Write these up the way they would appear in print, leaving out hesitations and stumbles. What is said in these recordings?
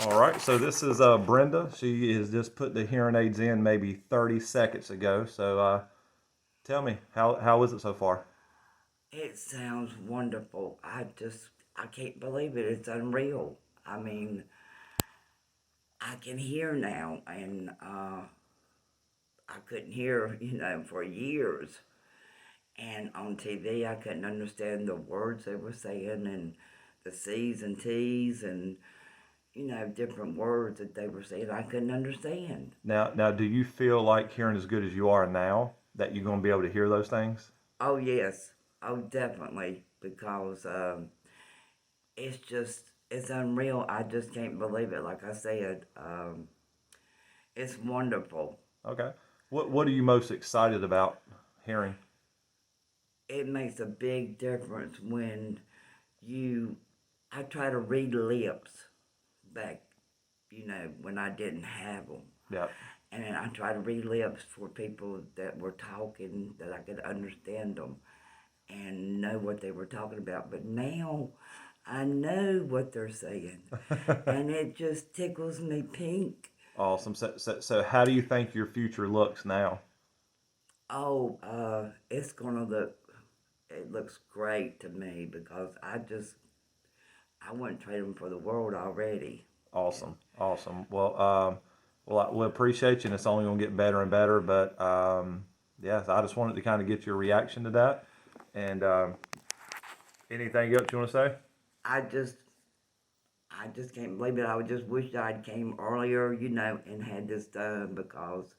All right, so this is Brenda. She has just put the hearing aids in maybe 30 seconds ago. So tell me, how is it so far? It sounds wonderful. I can't believe it. It's unreal. I mean, I can hear now, and I couldn't hear, for years. And on TV, I couldn't understand the words they were saying, and the C's and T's, and different words that they were saying. I couldn't understand. Now, do you feel like hearing as good as you are now that you're going to be able to hear those things? Oh yes, oh definitely, because it's unreal. I just can't believe it. Like I said, it's wonderful. Okay. What are you most excited about hearing? It makes a big difference when you. I try to read lips back, when I didn't have them, Yeah. and then I try to read lips for people that were talking that I could understand them and know what they were talking about. But now I know what they're saying, and it just tickles me pink. Awesome. So how do you think your future looks now? Oh, it's gonna look. It looks great to me because I wouldn't trade them for the world already. And Awesome. Awesome. Well, we appreciate you, and it's only going to get better and better. But yeah, I just wanted to kind of get your reaction to that. And anything else you want to say? I just, I just can't believe it. I would just wish I'd came earlier, and had this done because,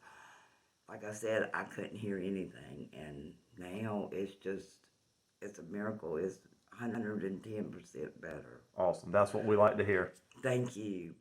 like I said, I couldn't hear anything, and now it's a miracle. It's 110% better. Awesome. That's what we like to hear. Thank you.